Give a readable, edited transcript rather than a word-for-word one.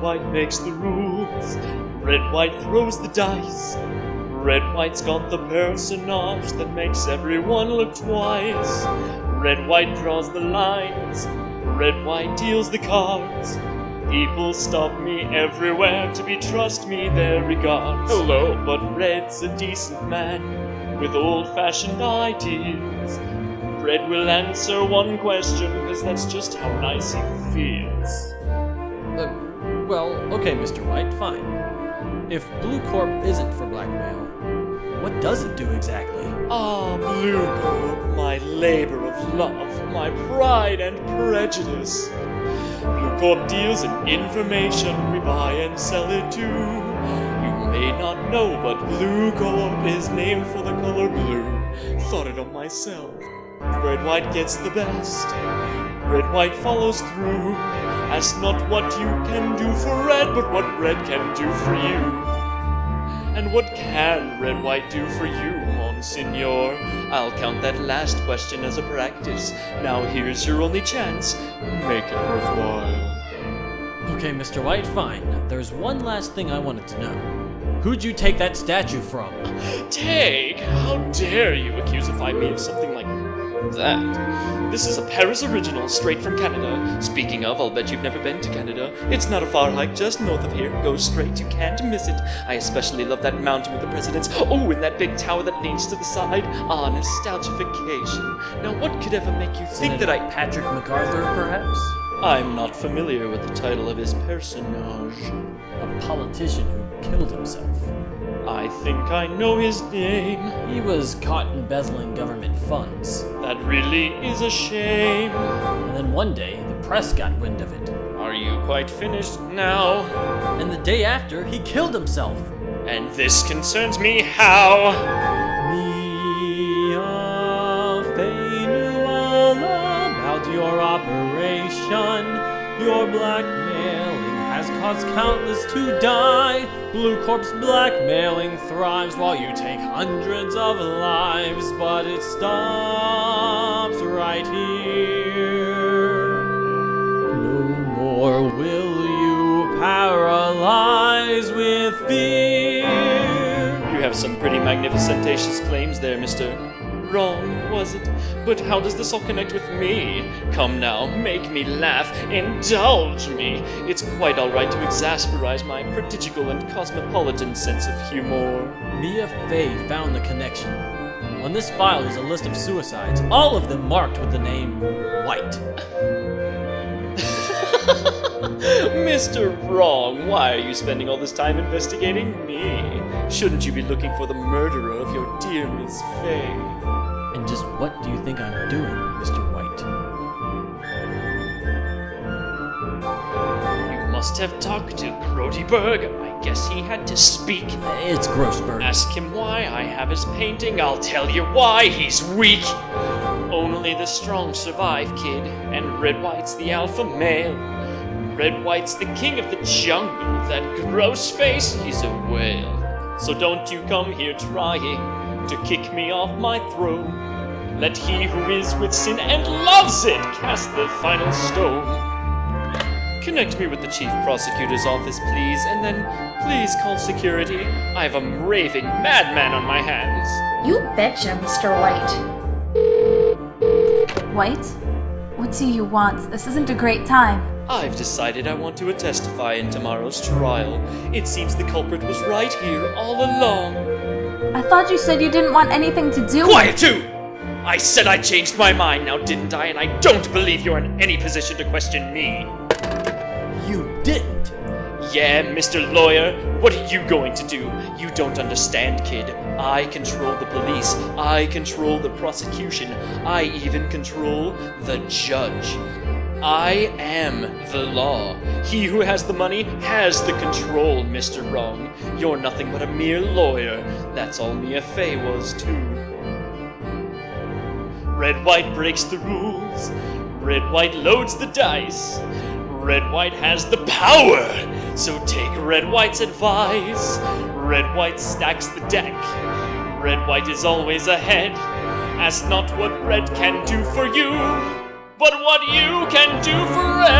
white makes the rules. Red, white throws the dice. Red, white's got the personage that makes everyone look twice. Red, white draws the lines. Red, white deals the cards. People stop me everywhere to betrust me their regards. Hello, but Red's a decent man with old-fashioned ideas. Red will answer one question, because that's just how nice he feels. Well, okay, Mr. White, fine. If Blue Corp isn't for blackmail, what does it do exactly? Ah, Blue Corp, my labor of love, my pride and prejudice. Blue Corp deals in information, we buy and sell it too. You may not know, but Blue Corp is named for the color blue. Thought it on myself. Red, white gets the best. Red, white follows through. Ask not what you can do for Red, but what Red can do for you. And what can Red, white do for you, Monsignor? I'll count that last question as a practice. Now here's your only chance. Make it worthwhile. Okay, Mr. White, fine. There's one last thing I wanted to know. Who'd you take that statue from? Take? How dare you accusify me of something like that? This is a Paris original, straight from Canada. Speaking of, I'll bet you've never been to Canada. It's not a far hike, just north of here. Go straight, you can't miss it. I especially love that mountain with the presidents. Oh, and that big tower that leans to the side. Ah, nostalgification. Now, what could ever make you think that Patrick MacArthur, perhaps? I'm not familiar with the title of his personage. A politician who killed himself. I think I know his name. He was caught embezzling government funds. That really is a shame. And then one day, the press got wind of it. Are you quite finished now? And the day after, he killed himself. And this concerns me how? Mia Fey knew all about your operation. Your blackmailing has caused countless to die. Blue Corp's blackmailing thrives while you take hundreds of lives, but it stops right here. No more will you paralyze with fear. You have some pretty magnificentatious claims there, Mr. Wrong, was it? But how does this all connect with me? Come now, make me laugh, indulge me. It's quite alright to exasperize my prodigical and cosmopolitan sense of humor. Mia Fey found the connection. On this file is a list of suicides, all of them marked with the name White. Mr. Wrong, why are you spending all this time investigating me? Shouldn't you be looking for the murderer of your dear Miss Fey? And just what do you think I'm doing, Mr. White? You must have talked to Groteberg. I guess he had to speak. It's Grossberg. Ask him why I have his painting. I'll tell you why he's weak. Only the strong survive, kid. And Red White's the alpha male. Red White's the king of the jungle. That gross face, he's a whale. So don't you come here trying to kick me off my throne. Let he who is with sin and loves it cast the final stone. Connect me with the chief prosecutor's office, please, and then please call security. I have a raving madman on my hands. You betcha, Mr. White. White? What do you want? This isn't a great time. I've decided I want to testify in tomorrow's trial. It seems the culprit was right here all along. I thought you said you didn't want anything to do with— Quiet, too! I said I changed my mind now, didn't I? And I don't believe you're in any position to question me. You didn't! Yeah, Mr. Lawyer, what are you going to do? You don't understand, kid. I control the police. I control the prosecution. I even control the judge. I am the law. He who has the money has the control, Mr. Wrong. You're nothing but a mere lawyer. That's all Mia Fey was, too. Red White breaks the rules. Red White loads the dice. Red White has the power. So take Red White's advice. Red White stacks the deck. Red White is always ahead. Ask not what Red can do for you, but what you can do for Red.